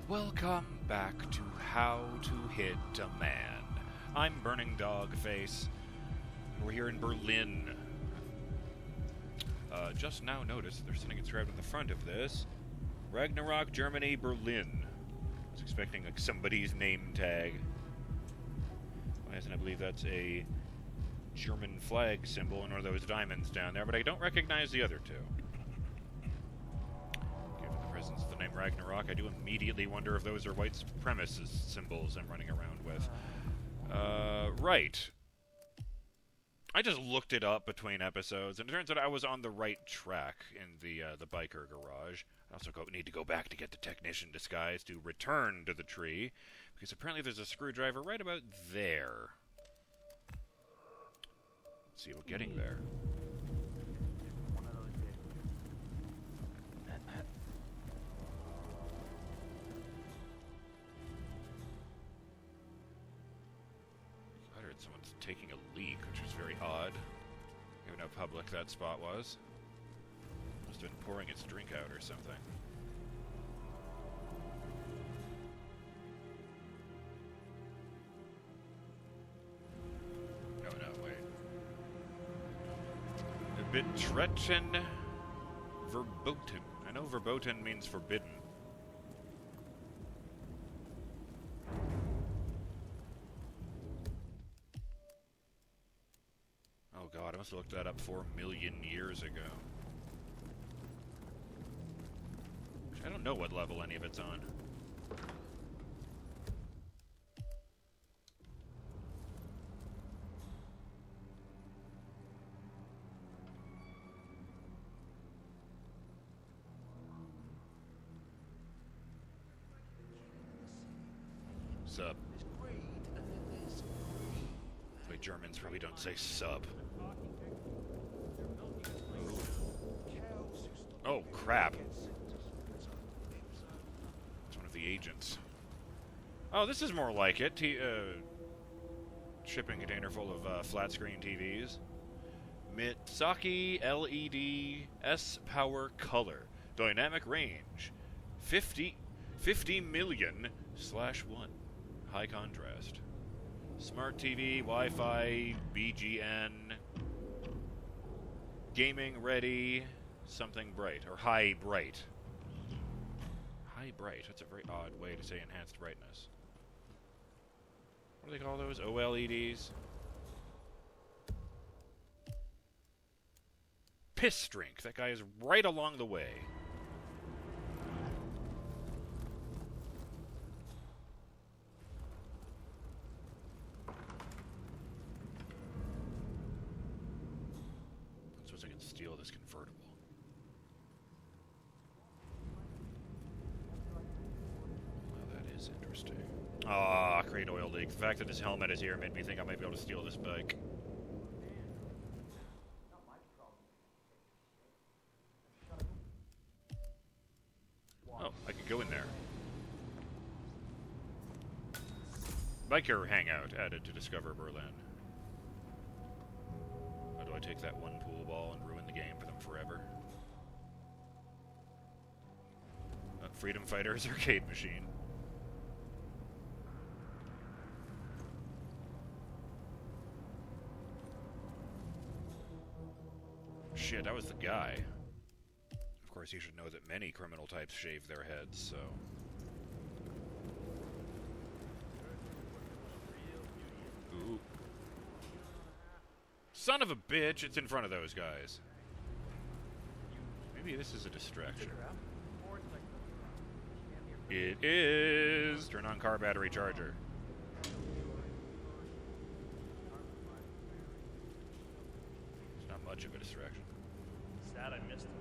Welcome back to How to Hit a Man. I'm BurningDogFace. We're here in Berlin. Just now noticed there's something inscribed on the front of this. Ragnarok, Germany, Berlin. I was expecting like somebody's name tag. And I believe that's a German flag symbol and one of those diamonds down there, but I don't recognize the other two. Given the presence of the name Ragnarok, I do immediately wonder if those are white supremacist symbols I'm running around with. Right. I just looked it up between episodes, and it turns out I was on the right track in the biker garage. I also need to go back to get the technician disguise to return to the tree, because apparently there's a screwdriver right about there. Let's see about getting there. I heard someone's taking a leak, which was very odd. Given how public that spot was. Must have been pouring its drink out or something. No, wait. Betretten verboten. I know verboten means forbidden. Oh god, I must have looked that up 4 million years ago. I don't know what level any of it's on. Sub. Wait, Germans probably don't say sub. Ooh. Oh, crap. It's one of the agents. Oh, this is more like it. Shipping container full of flat-screen TVs. Mitsuki LED S-Power Color. Dynamic range. 50 million/1. High contrast. Smart TV, Wi-Fi, BGN. Gaming ready. Something bright. Or high bright. High bright. That's a very odd way to say enhanced brightness. What do they call those? OLEDs? Piss strength. That guy is right along the way. I suppose I can steal this convertible. Is interesting. Ah, crate oil leak. The fact that this helmet is here made me think I might be able to steal this bike. Oh, I could go in there. Biker hangout added to Discover Berlin. How do I take that one pool ball and ruin the game for them forever? Freedom Fighters arcade machine. Shit, that was the guy. Of course, you should know that many criminal types shave their heads, so... Ooh. Son of a bitch, it's in front of those guys. Maybe this is a distraction. It is! Turn on car battery charger. It's not much of a distraction. Sad I missed him.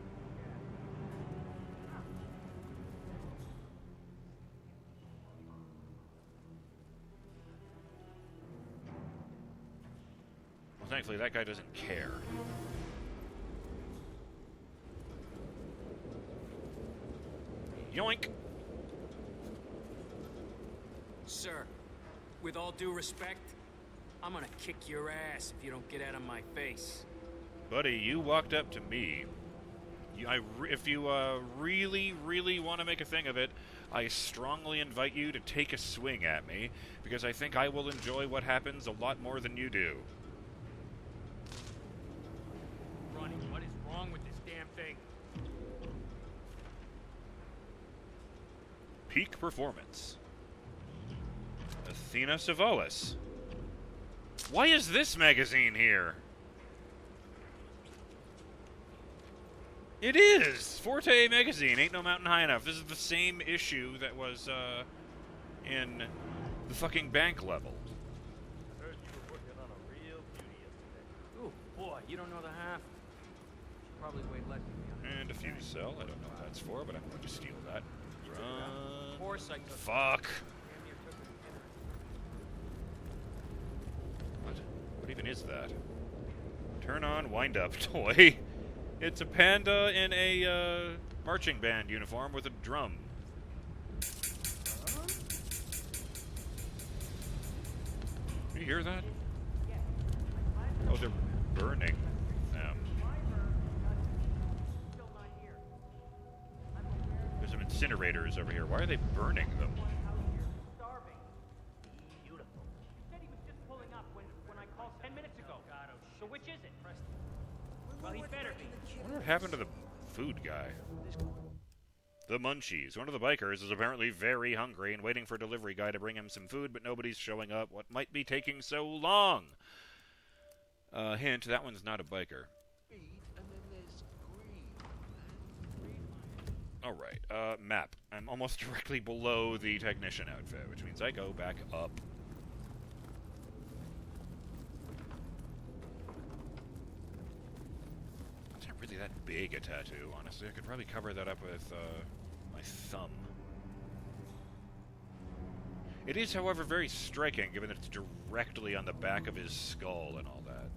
Well, thankfully, that guy doesn't care. Yoink! Sir, with all due respect, I'm gonna kick your ass if you don't get out of my face. Buddy, you walked up to me If you really, really want to make a thing of it, I strongly invite you to take a swing at me, because I think I will enjoy what happens a lot more than you do. Ronnie, what is wrong with this damn thing? Peak performance. Athena Savalas. Why is this magazine here? It is! Forte magazine, Ain't No Mountain High Enough. This is the same issue that was, in the fucking bank level. I heard you were working on a real beauty yesterday. Ooh, boy, you don't know the half. Should probably weigh less than me. And a fuse cell. I don't know what that's for, but I'm going to steal that. Run. Of course I took it. Fuck. Damn near took it to dinner. What? What even is that? Turn on wind-up toy. It's a panda in a marching band uniform with a drum. You hear that? Oh, they're burning them. There's some incinerators over here. Why are they burning them? Beautiful. You said he was just pulling up when I called 10 minutes ago. So which is it? Well, he better be. I wonder what happened to the food guy. The Munchies. One of the bikers is apparently very hungry and waiting for a delivery guy to bring him some food, but nobody's showing up. What might be taking so long? Hint, that one's not a biker. Alright, map. I'm almost directly below the technician outfit, which means I go back up. It's not really that big a tattoo, honestly. I could probably cover that up with, my thumb. It is, however, very striking, given that it's directly on the back of his skull and all that.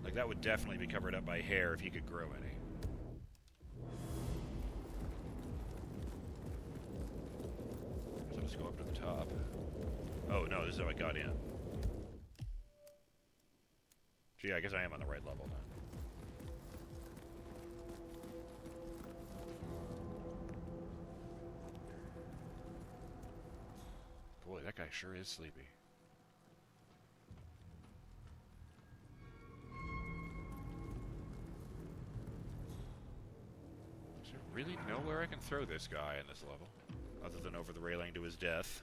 Like, that would definitely be covered up by hair if he could grow any. So I'll just go up to the top. Oh, no, this is how I got in. Gee, I guess I am on the right level now. Boy, that guy sure is sleepy. Is there really nowhere I can throw this guy in this level? Other than over the railing to his death.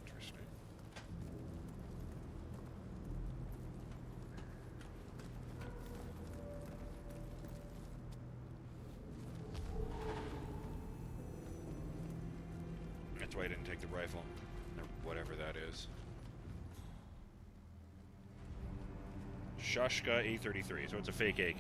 Interesting. That's why I didn't take the rifle. Or whatever that is. Shashka A33, so it's a fake AK.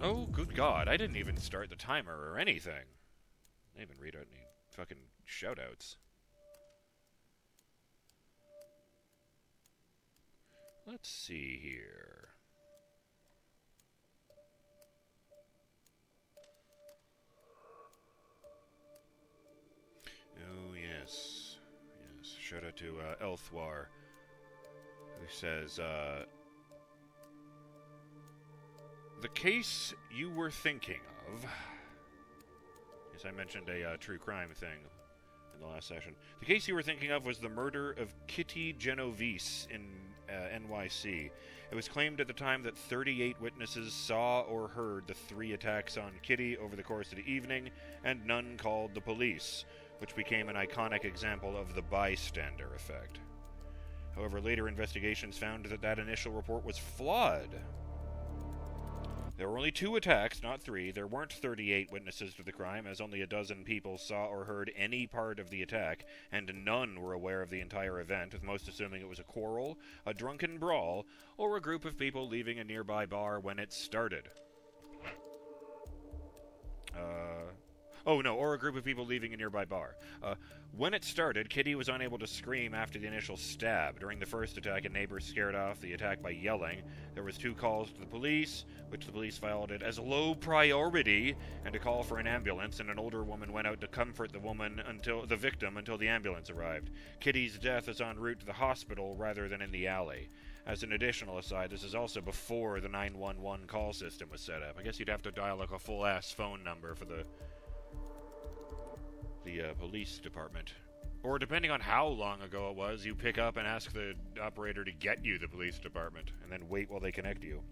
Oh, good God, I didn't even start the timer or anything. I didn't even read out any fucking shoutouts. Let's see here. Oh, yes. Yes, shout out to Elthwar, who says, the case you were thinking of... Yes, I mentioned a true crime thing in the last session. The case you were thinking of was the murder of Kitty Genovese in NYC. It was claimed at the time that 38 witnesses saw or heard the 3 attacks on Kitty over the course of the evening, and none called the police, which became an iconic example of the bystander effect. However, later investigations found that that initial report was flawed. There were only 2 attacks, not 3. There weren't 38 witnesses to the crime, as only a dozen people saw or heard any part of the attack, and none were aware of the entire event, with most assuming it was a quarrel, a drunken brawl, or a group of people leaving a nearby bar when it started. Oh no, or a group of people leaving a nearby bar. When it started, Kitty was unable to scream after the initial stab. During the first attack, a neighbor scared off the attack by yelling. There was 2 calls to the police, which the police filed it as low priority, and a call for an ambulance, and an older woman went out to comfort the victim until the ambulance arrived. Kitty's death is en route to the hospital rather than in the alley. As an additional aside, this is also before the 911 call system was set up. I guess you'd have to dial like a full-ass phone number for the police department. Or depending on how long ago it was, you pick up and ask the operator to get you the police department, and then wait while they connect you.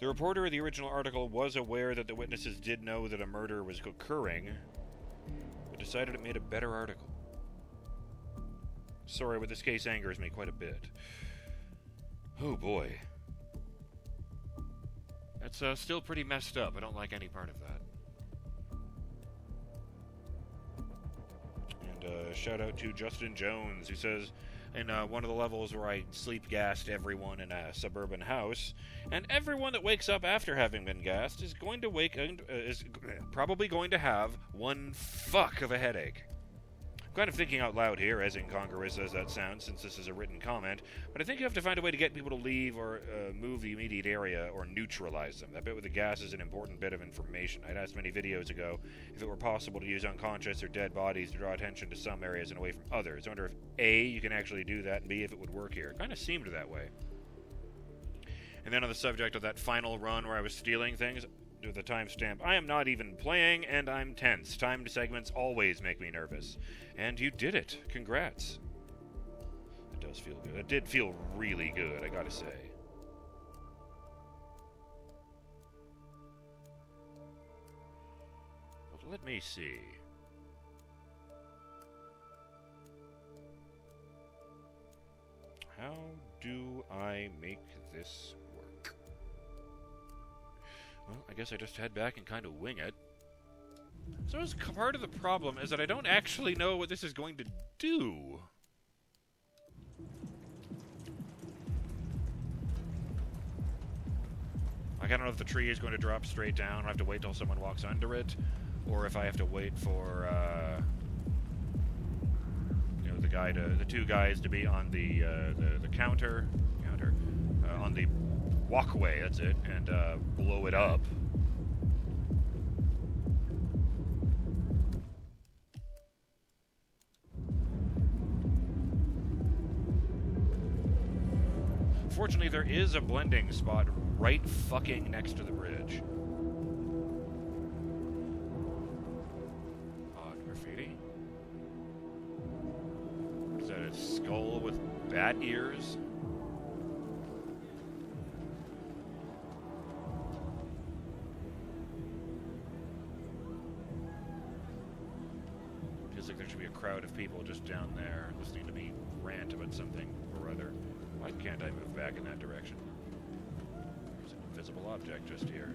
The reporter of the original article was aware that the witnesses did know that a murder was occurring, but decided it made a better article. Sorry, but this case angers me quite a bit. Oh boy. That's still pretty messed up. I don't like any part of that. Shout out to Justin Jones, who says, in one of the levels where I sleep gassed everyone in a suburban house, and everyone that wakes up after having been gassed is probably going to have one fuck of a headache. I'm kind of thinking out loud here, as incongruous as that sounds, since this is a written comment, but I think you have to find a way to get people to leave or move the immediate area or neutralize them. That bit with the gas is an important bit of information. I'd asked many videos ago if it were possible to use unconscious or dead bodies to draw attention to some areas and away from others. I wonder if A, you can actually do that, and B, if it would work here. It kind of seemed that way. And then on the subject of that final run where I was stealing things, with the timestamp, I am not even playing, and I'm tense. Timed segments always make me nervous. And you did it. Congrats. It does feel good. It did feel really good, I gotta say. But let me see. How do I make this work? Well, I guess I just head back and kind of wing it. So part of the problem is that I don't actually know what this is going to do. Like, I don't know if the tree is going to drop straight down, I have to wait till someone walks under it, or if I have to wait for, the 2 guys to be on the counter, on the walkway, that's it, and blow it up. Fortunately, there is a blending spot right fucking next to the bridge. Odd graffiti. Is that a skull with bat ears? Feels like there should be a crowd of people just down there listening to me rant about something or other. Why can't I move back in that direction? There's an invisible object just here.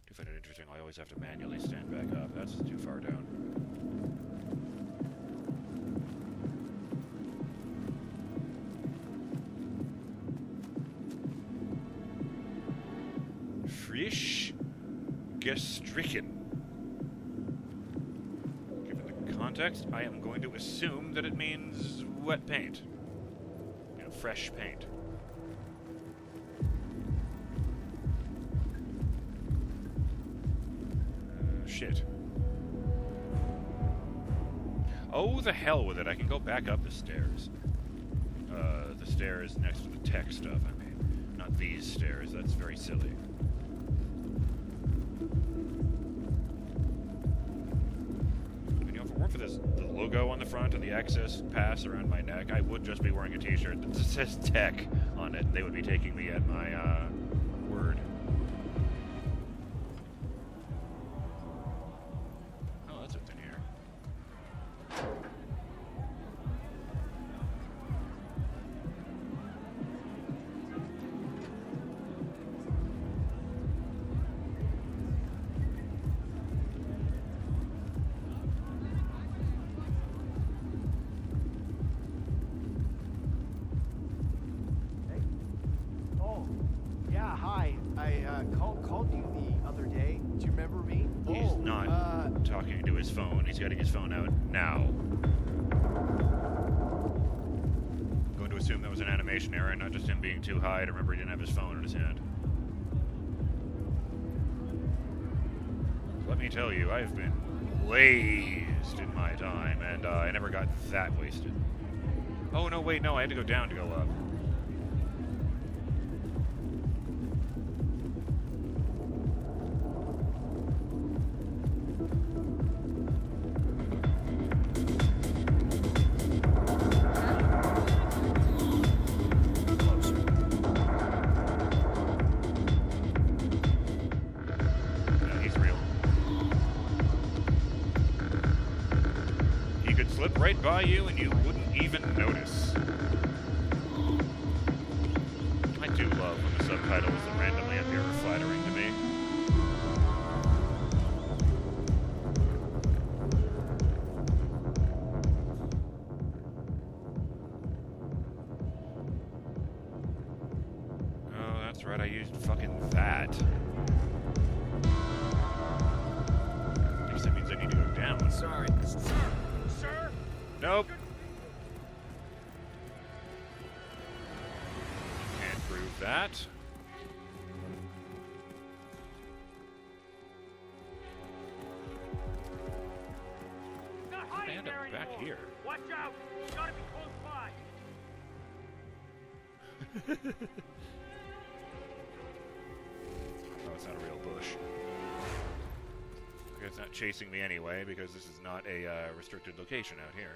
Do find it interesting, I always have to manually stand back up. That's too far down. Frisch gestrichen. Context, I am going to assume that it means wet paint. Fresh paint. Shit. Oh, the hell with it. I can go back up the stairs. The stairs next to the tech stuff, I mean. Not these stairs, that's very silly. For this the logo on the front and the access pass around my neck, I would just be wearing a t-shirt that says tech on it. They would be taking me at my word. Oh, that's what's in here. Oh, I called you the other day. Do you remember me? He's not talking to his phone. He's getting his phone out now. I'm going to assume that was an animation error, not just him being too high to remember he didn't have his phone in his hand. Let me tell you, I've been blazed in my time, and I never got that wasted. Oh, no, wait, no, I had to go down to go up. Right by you and you wouldn't even notice. I do love when the subtitles that randomly appear are flattering to me. Oh, that's right, I used fucking that. I guess that means I need to go down. Sorry. Sir? Nope. Can't prove that. Not hiding Stand there up back anymore. here. Watch out! You gotta be close by. Oh, it's not a real bush. Okay, it's not chasing me anyway, because this is not a restricted location out here.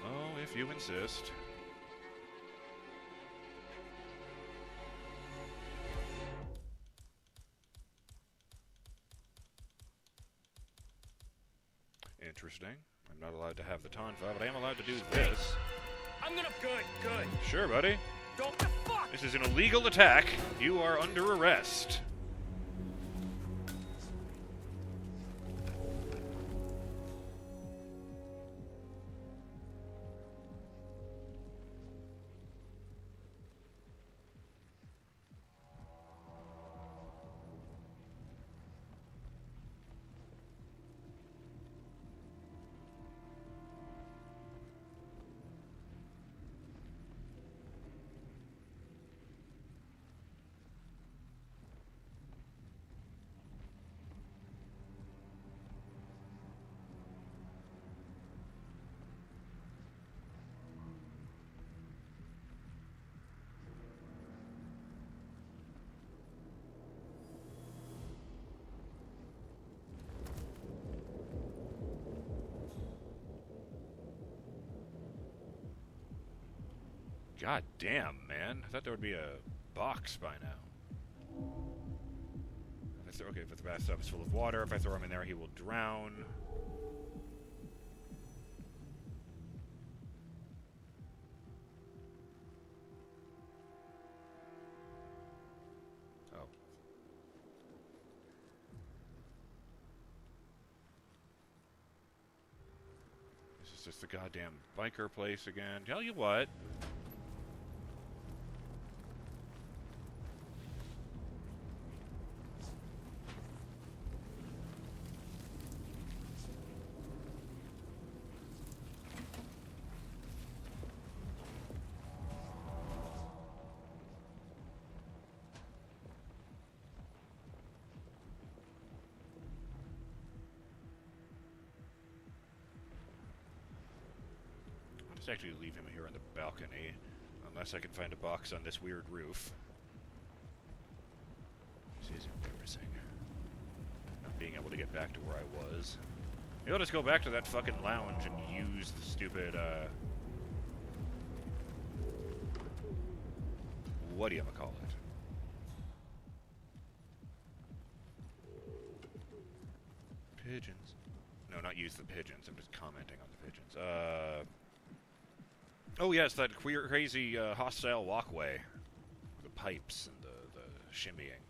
Oh, if you insist. Interesting. I'm not allowed to have the tonfa, but I am allowed to do this. I'm gonna... Good. Sure, buddy. Don't the fuck! This is an illegal attack. You are under arrest. God damn, man. I thought there would be a box by now. Okay, if the bathtub is full of water, if I throw him in there, he will drown. Oh. This is just the goddamn biker place again. Tell you what. Just actually leave him here on the balcony, unless I can find a box on this weird roof. This is embarrassing. Not being able to get back to where I was. Maybe I'll just go back to that fucking lounge and use the stupid, what do you call it? Pigeons. No, not use the pigeons. I'm just commenting on the pigeons. Oh yes, that queer, crazy, hostile walkway. The pipes and the shimmying.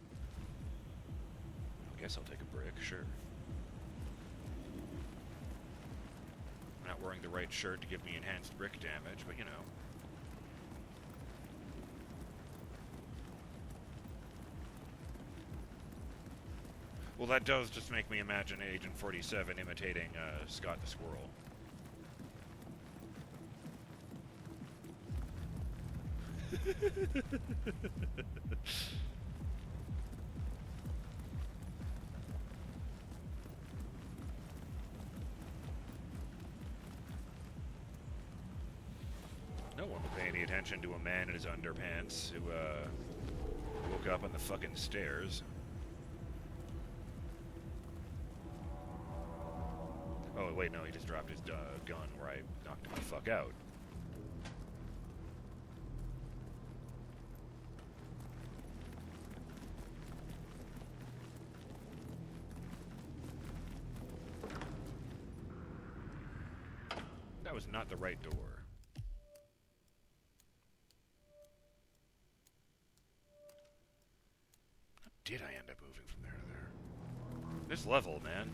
I guess I'll take a brick, sure. I'm not wearing the right shirt to give me enhanced brick damage, but you know. Well, that does just make me imagine Agent 47 imitating Scott the Squirrel. No one will pay any attention to a man in his underpants who woke up on the fucking stairs. Oh, wait, no, he just dropped his gun where I knocked him the fuck out. That was not the right door. How did I end up moving from there to there? This level, man.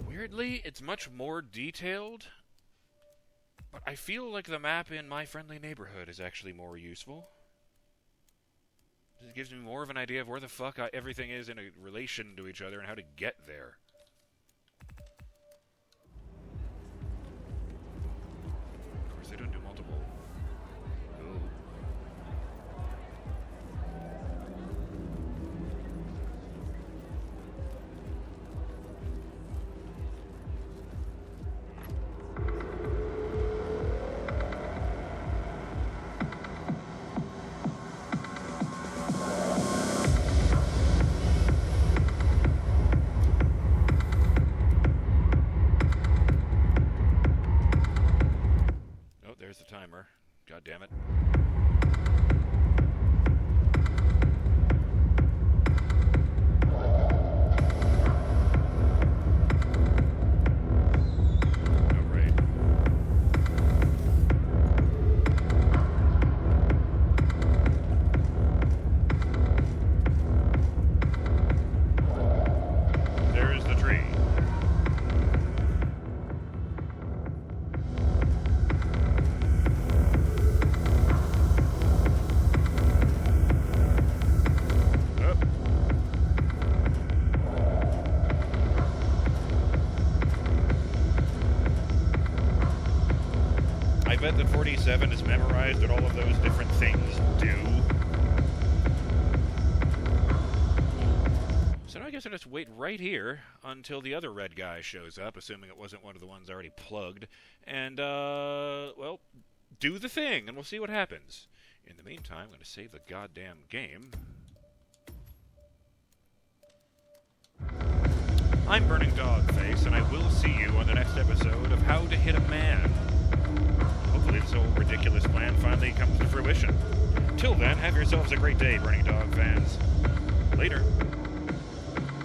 Weirdly, it's much more detailed, but I feel like the map in My Friendly Neighborhood is actually more useful. It gives me more of an idea of where the fuck everything is in a relation to each other and how to get there. Of course, they don't do multiple. Ooh. There's the timer. God damn it. Oh, great. There's the tree. I bet that 47 is memorized what all of those different things do. So now I guess I'll just wait right here until the other red guy shows up, assuming it wasn't one of the ones already plugged, and, well, do the thing, and we'll see what happens. In the meantime, I'm going to save the goddamn game. I'm BurningDogFace, and I will see you on the next episode of How to Hit a Man. Hopefully this whole ridiculous plan finally comes to fruition. Till then, have yourselves a great day, Burning Dog fans. Later.